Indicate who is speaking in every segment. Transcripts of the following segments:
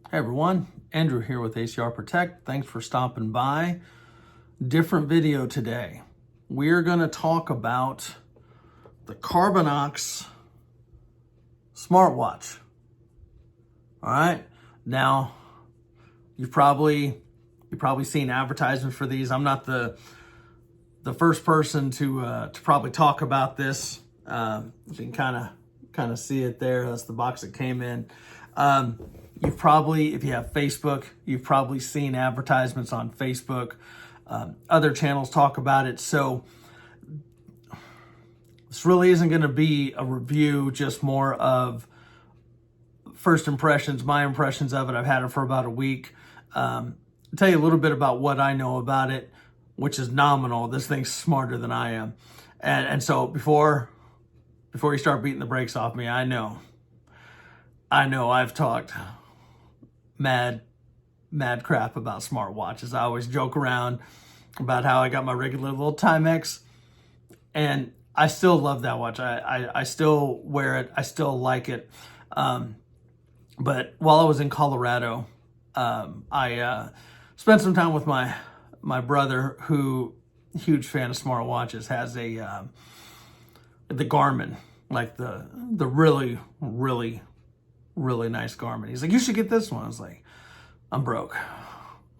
Speaker 1: Hey everyone, Andrew here with ACR Protect. Thanks for stopping by. Different video today. We're going to talk about the Carbinox smartwatch. All right. Now, you've probably seen advertisements for these. I'm not the first person to probably talk about this. You can kind of see it there. That's the box it came in. You've probably, if you have Facebook, you've probably seen advertisements on Facebook. Other channels talk about it. So this really isn't going to be a review, just more of first impressions, my impressions of it. I've had it for about a week. I'll tell you a little bit about what I know about it, which is nominal. This thing's smarter than I am. And so before you start beating the brakes off me, I know I've talked mad crap about smartwatches. I always joke around about how I got my regular little Timex, and I still love that watch. I still wear it. I still like it. But while I was in Colorado, I spent some time with my brother, who, huge fan of smartwatches, has the Garmin, like the really nice Garmin. He's like, you should get this one. I was like, I'm broke,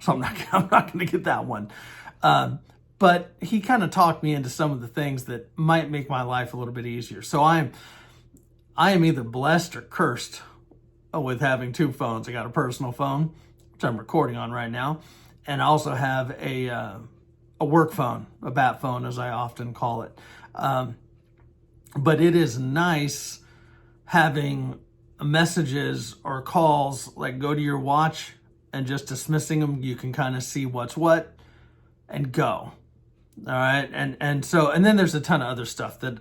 Speaker 1: so I'm not going to get that one. But he kind of talked me into some of the things that might make my life a little bit easier. So I am either blessed or cursed with having two phones. I got a personal phone, which I'm recording on right now, and I also have a work phone, a bat phone, as I often call it. But it is nice having messages or calls like go to your watch and just dismissing them. You can kind of see what's what and go. All right. And then there's a ton of other stuff that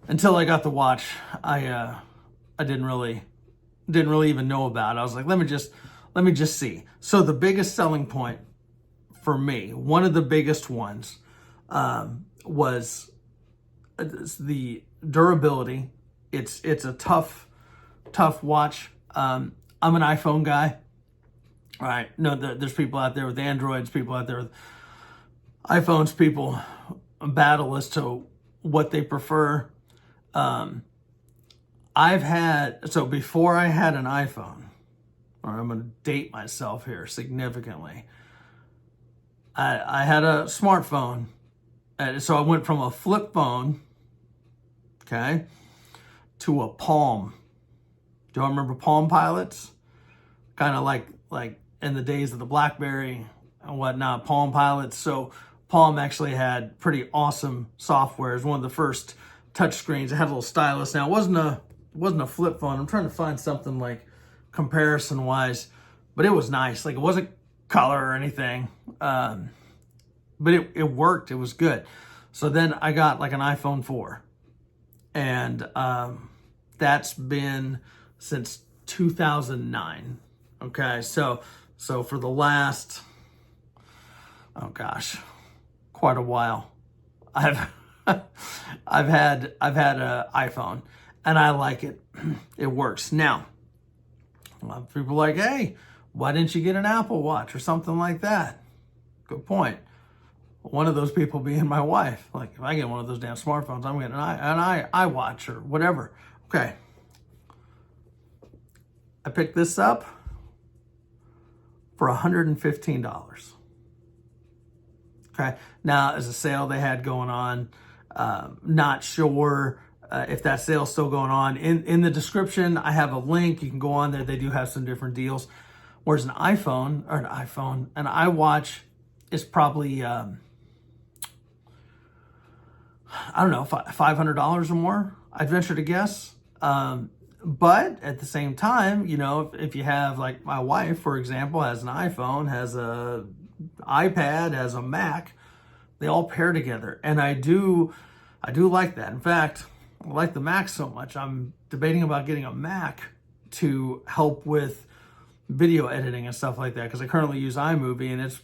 Speaker 1: until I got the watch, I didn't really even know about. I was like, let me just see. So the biggest selling point for me, one of the biggest ones, was the durability. It's a tough watch. I'm an iPhone guy. All right. No, there's people out there with Androids, people out there with iPhones, people battle as to what they prefer. So before I had an iPhone, or I'm going to date myself here significantly, I had a smartphone. And so I went from a flip phone, okay, to a Palm. Do you remember Palm Pilots? Kind of like in the days of the BlackBerry and whatnot, Palm Pilots. So Palm actually had pretty awesome software. It was one of the first touch screens. It had a little stylus. Now it wasn't a flip phone. I'm trying to find something like comparison wise, but it was nice. Like, it wasn't color or anything, but it worked. It was good. So then I got like an iPhone 4, and that's been since 2009. Okay, so for the last, oh gosh, quite a while, I've had an iPhone, and I like it. It works. Now, a lot of people are like, hey, why didn't you get an Apple Watch or something like that? Good point. One of those people being my wife. Like, if I get one of those damn smartphones, I'm getting an iWatch or whatever. Okay. I picked this up for $115. Okay. Now, as a sale they had going on, not sure if that sale's still going on. In the description, I have a link. You can go on there. They do have some different deals. Whereas an iWatch is probably, I don't know, $500 or more, I'd venture to guess. But at the same time, you know, if you have, like my wife, for example, has an iPhone, has a iPad, has a Mac, they all pair together. And I do like that. In fact, I like the Mac so much, I'm debating about getting a Mac to help with video editing and stuff like that, because I currently use iMovie and it's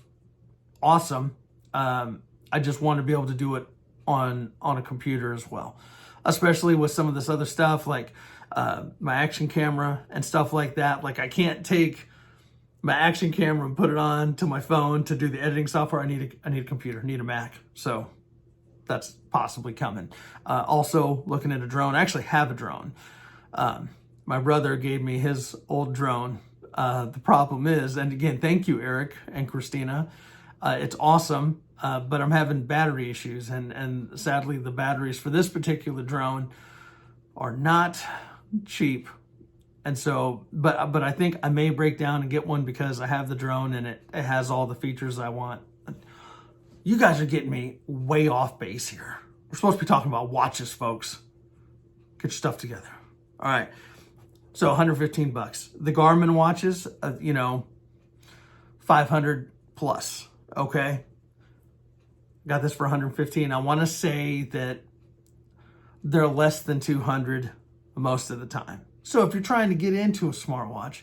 Speaker 1: awesome. I just want to be able to do it on a computer as well, especially with some of this other stuff. Like, my action camera and stuff like that. Like I can't take my action camera and put it on to my phone to do the editing software. I need a computer, I need a Mac. So that's possibly coming. Also looking at a drone. I actually have a drone. My brother gave me his old drone. The problem is, and again, thank you, Eric and Christina. It's awesome, but I'm having battery issues, and sadly, the batteries for this particular drone are not cheap. And so, but I think I may break down and get one because I have the drone and it has all the features I want. You guys are getting me way off base here. We're supposed to be talking about watches, folks. Get your stuff together. All right. So 115 bucks. The Garmin watches, 500 plus. Okay. Got this for 115. I want to say that they're less than 200 most of the time. So if you're trying to get into a smartwatch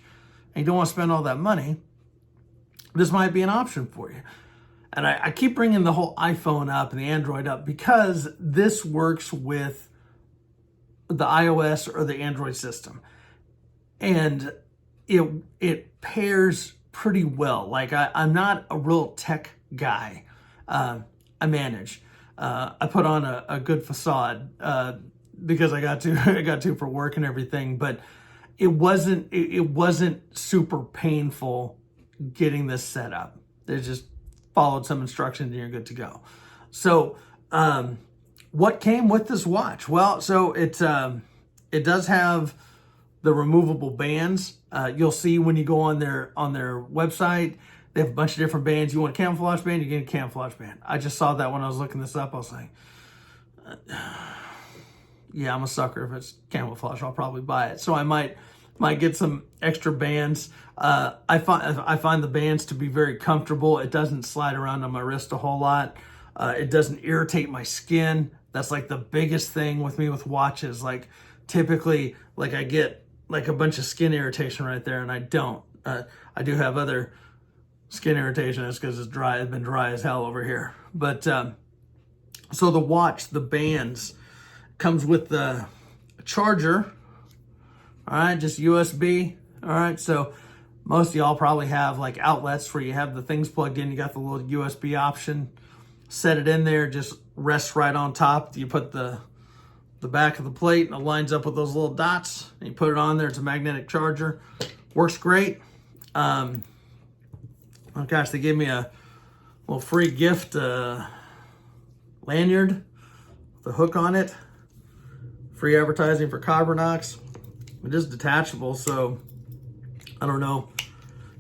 Speaker 1: and you don't want to spend all that money, this might be an option for you. And I keep bringing the whole iPhone up and the Android up because this works with the iOS or the Android system. And it pairs pretty well. Like I'm not a real tech guy. I manage. I put on a good facade because I got to for work and everything. But it wasn't super painful getting this set up. They just followed some instructions and you're good to go. So what came with this watch? Well, so it does have the removable bands. You'll see when you go on their website, they have a bunch of different bands. You want a camouflage band, you get a camouflage band. I just saw that when I was looking this up. I was like, yeah, I'm a sucker if it's camouflage. I'll probably buy it. So I might get some extra bands. I find the bands to be very comfortable. It doesn't slide around on my wrist a whole lot. It doesn't irritate my skin. That's like the biggest thing with me with watches. Like typically, like I get like a bunch of skin irritation right there, and I don't. I do have other skin irritation. It's because it's dry. It's been dry as hell over here. But so the watch, the bands, comes with the charger. All right, just USB. All right, so most of y'all probably have like outlets where you have the things plugged in. You got the little USB option. Set it in there, just rests right on top. You put the back of the plate and it lines up with those little dots. And you put it on there. It's a magnetic charger. Works great. Oh gosh, they gave me a little free gift lanyard with a hook on it. Free advertising for Carbinox. It is detachable, so I don't know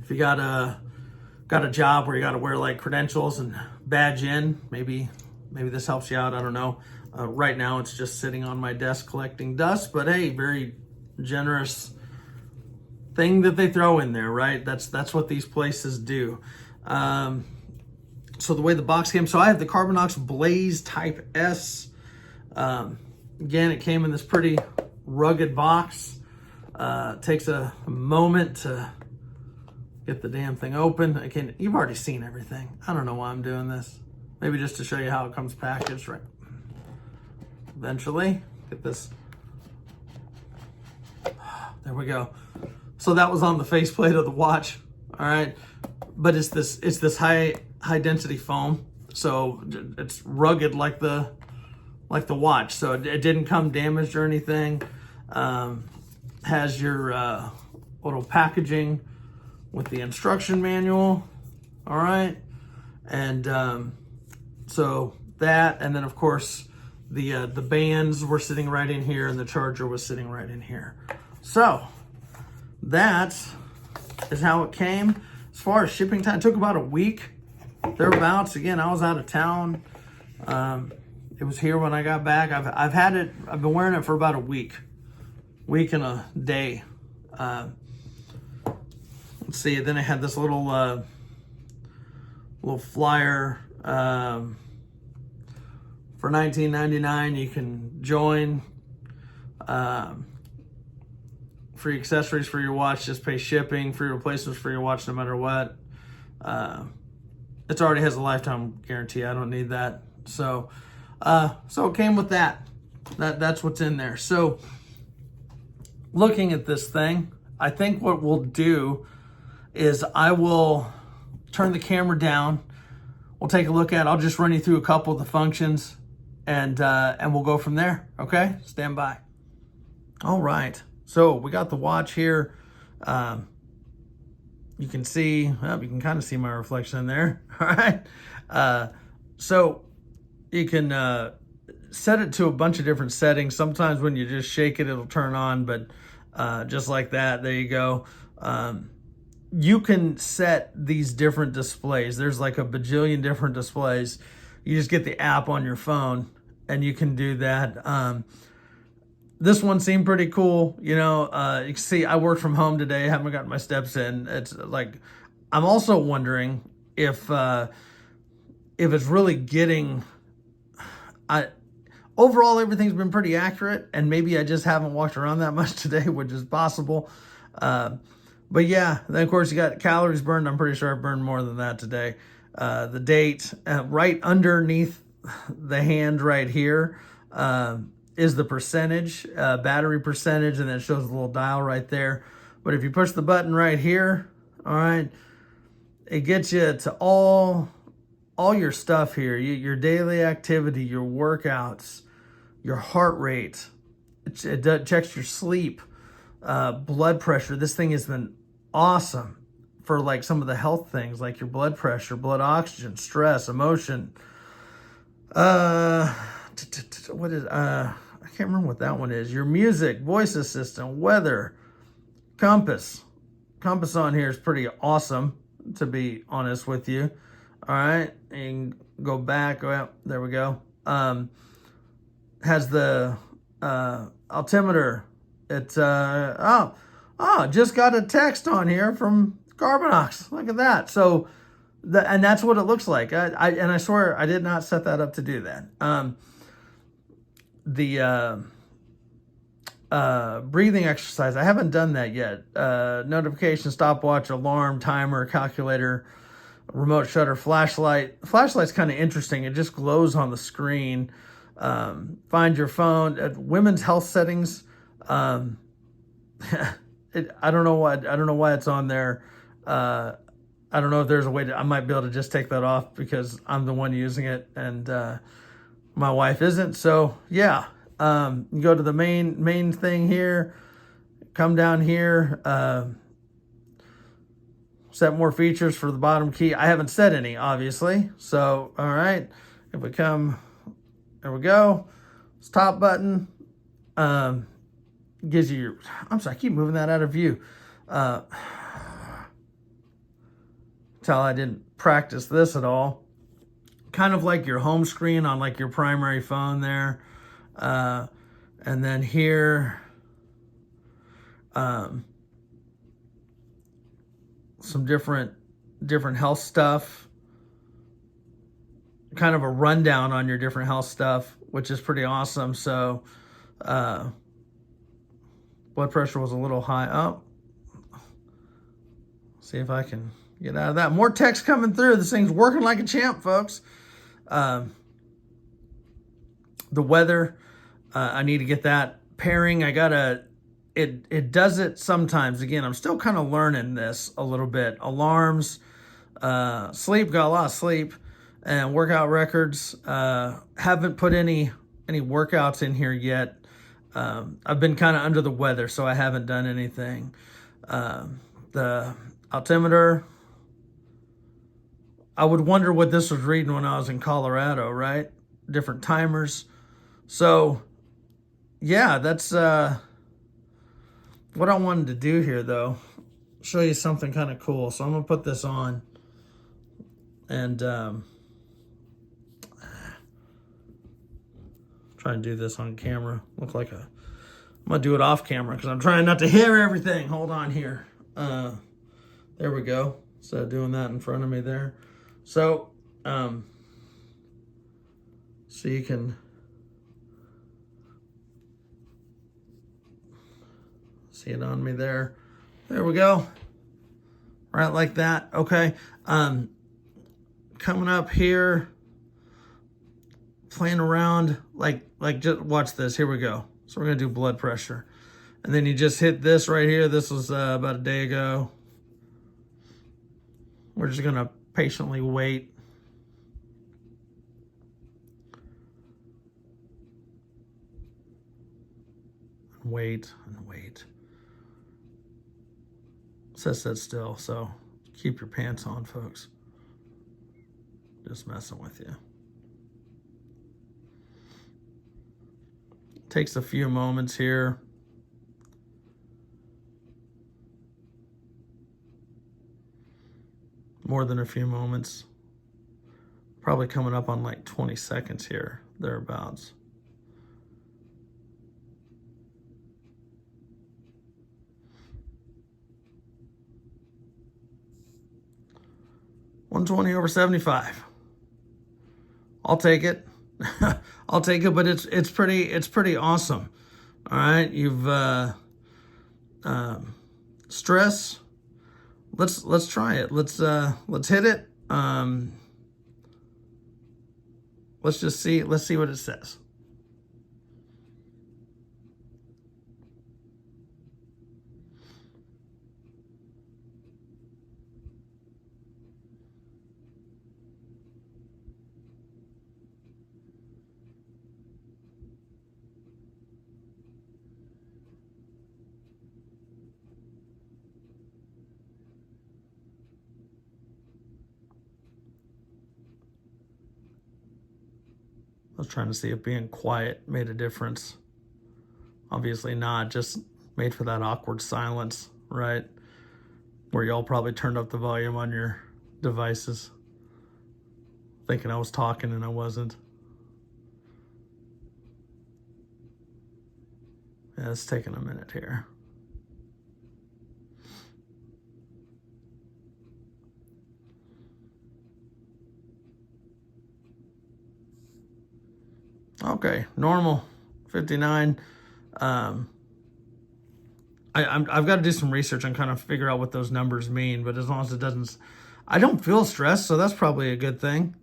Speaker 1: if you got a job where you got to wear like credentials and badge in. Maybe this helps you out. I don't know. Right now, it's just sitting on my desk collecting dust. But hey, very generous thing that they throw in there, right? That's what these places do. So the way the box came, so I have the Carbinox Blaze Type S. Again, it came in this pretty rugged box. Takes a moment to get the damn thing open. Again, you've already seen everything. I don't know why I'm doing this. Maybe just to show you how it comes packaged, right? Eventually, get this. There we go. So that was on the faceplate of the watch. All right, but it's this high density foam, so it's rugged like the watch. So it didn't come damaged or anything. Has your little packaging with the instruction manual. All right, and so that, and then of course the bands were sitting right in here, and the charger was sitting right in here. So that is how it came. As far as shipping time, it took about a week, thereabouts. Again, I was out of town. It was here when I got back. I've had it. I've been wearing it for about a week and a day. Let's see. Then I had this little flyer for $19.99. You can join. Free accessories for your watch, just pay shipping. Free replacements for your watch no matter what. It already has a lifetime guarantee. I don't need that. So it came with that. That's what's in there. So looking at this thing, I think what we'll do is I will turn the camera down. We'll take a look at it. I'll just run you through a couple of the functions, and we'll go from there. Okay, stand by. All right, so we got the watch here. You can see, well, you can kind of see my reflection in there. All right, so you can set it to a bunch of different settings. Sometimes when you just shake it, it'll turn on, but just like that, there you go. You can set these different displays. There's like a bajillion different displays. You just get the app on your phone and you can do that. This one seemed pretty cool. You know, you can see I worked from home today. Haven't gotten my steps in. It's like, I'm also wondering if it's really getting, overall, everything's been pretty accurate, and maybe I just haven't walked around that much today, which is possible. But yeah, then of course you got calories burned. I'm pretty sure I burned more than that today. The date, right underneath the hand right here, is the percentage, battery percentage, and then it shows a little dial right there. But if you push the button right here, all right, it gets you to all your stuff here, your daily activity, your workouts, your heart rate. It checks your sleep, blood pressure. This thing has been awesome for like some of the health things, like your blood pressure, blood oxygen, stress, emotion. What is I can't remember what that one is. Your music, voice assistant, weather, compass. Compass on here is pretty awesome, to be honest with you. All right, and go back. Well, there we go. Has the altimeter. It's just got a text on here from Carbinox. Look at that. So, and that's what it looks like. I swear I did not set that up to do that. The breathing exercise, I haven't done that yet. Notification, stopwatch, alarm, timer, calculator, remote shutter, flashlight. The flashlight's kind of interesting. It just glows on the screen. Find your phone. Women's health settings. I don't know why it's on there. I don't know if there's a way I might be able to just take that off because I'm the one using it and my wife isn't. So yeah, you go to the main thing here, come down here, set more features for the bottom key. I haven't set any, obviously. So, all right, if we come, there we go. It's top button. Gives you your, I'm sorry, I keep moving that out of view. Tell I didn't practice this at all. Kind of like your home screen on like your primary phone there. And then here, some different health stuff. Kind of a rundown on your different health stuff, which is pretty awesome. So, blood pressure was a little high. Oh, see if I can get out of that. More text coming through. This thing's working like a champ, folks. The weather, I need to get that pairing. I gotta, it does it sometimes. Again, I'm still kind of learning this a little bit. Alarms, sleep, got a lot of sleep, and workout records. Haven't put any workouts in here yet. I've been kind of under the weather, so I haven't done anything. The altimeter, I would wonder what this was reading when I was in Colorado, right? Different timers. So, yeah, that's what I wanted to do here, though. Show you something kind of cool. So I'm going to put this on and try and do this on camera. Look like I'm going to do it off camera because I'm trying not to hear everything. Hold on here. There we go. So doing that in front of me there. So, so you can see it on me there. There we go. Right like that. Okay. Coming up here, playing around, like just watch this. Here we go. So we're going to do blood pressure. And then you just hit this right here. This was about a day ago. We're just gonna patiently wait. And wait and wait. It says sit still, so keep your pants on, folks. Just messing with you. Takes a few moments here. More than a few moments. Probably coming up on like 20 seconds here, thereabouts. $120/75. I'll take it. I'll take it, but it's pretty awesome. All right, you've stress. Let's try it. Let's hit it. Let's just see. Let's see what it says. I was trying to see if being quiet made a difference. Obviously not, just made for that awkward silence, right? Where y'all probably turned up the volume on your devices, thinking I was talking and I wasn't. Yeah, it's taking a minute here. Okay, normal, 59. I've got to do some research and kind of figure out what those numbers mean, but as long as it doesn't, I don't feel stressed, so that's probably a good thing.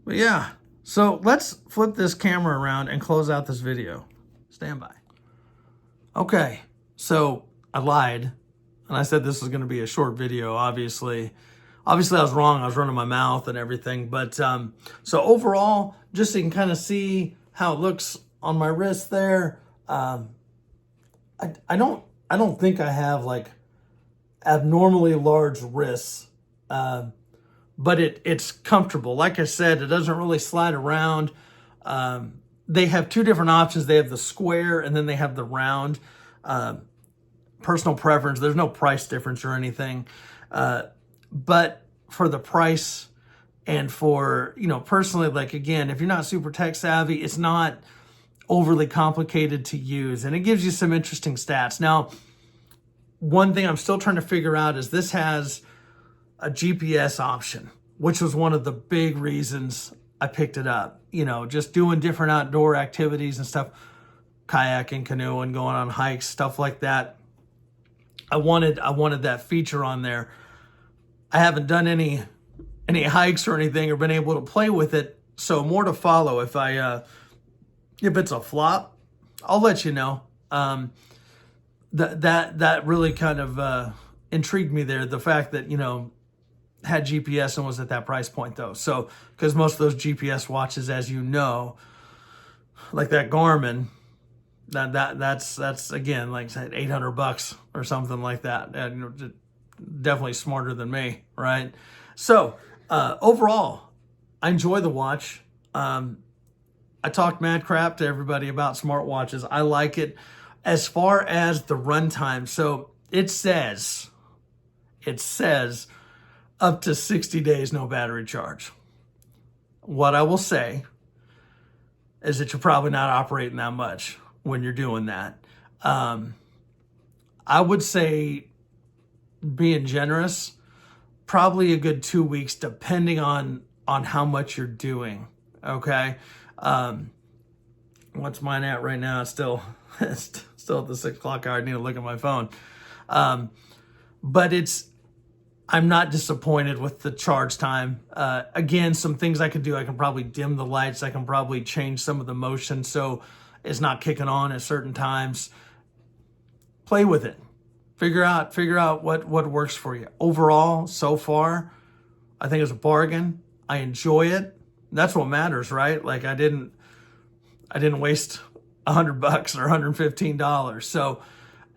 Speaker 1: But yeah, so let's flip this camera around and close out this video. Stand by. Okay, so I lied, and I said this was going to be a short video, obviously. Obviously, I was wrong. I was running my mouth and everything. But so overall, just so you can kind of see how it looks on my wrist there, I don't think I have like abnormally large wrists, but it's comfortable. Like I said, it doesn't really slide around. They have two different options. They have the square and then they have the round. Personal preference. There's no price difference or anything. But for the price and for, personally, like, again, if you're not super tech savvy, it's not overly complicated to use. And it gives you some interesting stats. Now, one thing I'm still trying to figure out is this has a GPS option, which was one of the big reasons I picked it up. Just doing different outdoor activities and stuff, kayaking, canoeing, going on hikes, stuff like that. I wanted that feature on there. I haven't done any hikes or anything or been able to play with it, so more to follow. If it's a flop, I'll let you know. That really kind of intrigued me there. The fact that had GPS and was at that price point though. So because most of those GPS watches, as you know, like that Garmin, that's again like $800 or something like that. And definitely smarter than me, right? So overall, I enjoy the watch. I talked mad crap to everybody about smartwatches. I like it. As far as the runtime, so it says up to 60 days, no battery charge. What I will say is that you're probably not operating that much when you're doing that. I would say, being generous, probably a good 2 weeks, depending on how much you're doing. Okay. What's mine at right now? It's still at the 6 o'clock hour. I need to look at my phone. But I'm not disappointed with the charge time. Again, some things I could do. I can probably dim the lights. I can probably change some of the motion so it's not kicking on at certain times. play with it. Figure out what works for you. Overall, so far, I think it's a bargain. I enjoy it. That's what matters, right? Like I didn't waste $100 or $115. So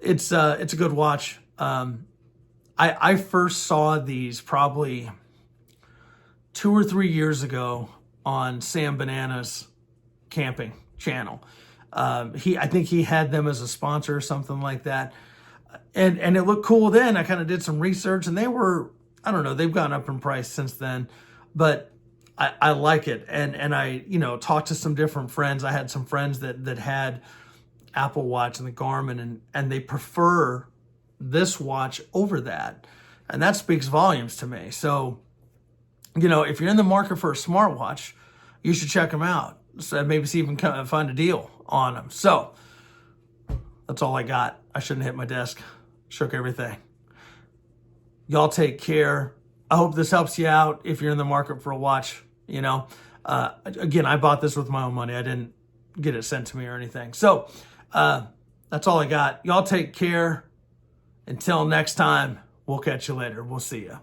Speaker 1: it's a good watch. I first saw these probably 2 or 3 years ago on Sam Banana's camping channel. I think he had them as a sponsor or something like that. And it looked cool then. I kind of did some research and they were, I don't know, they've gone up in price since then, but I like it. And I, talked to some different friends. I had some friends that had Apple Watch and the Garmin and they prefer this watch over that. And that speaks volumes to me. So, if you're in the market for a smartwatch, you should check them out. So maybe see if you can find a deal on them. So that's all I got. I shouldn't hit my desk. Shook everything. Y'all take care. I hope this helps you out if you're in the market for a watch. Again, I bought this with my own money. I didn't get it sent to me or anything. So that's all I got. Y'all take care. Until next time, we'll catch you later. We'll see you.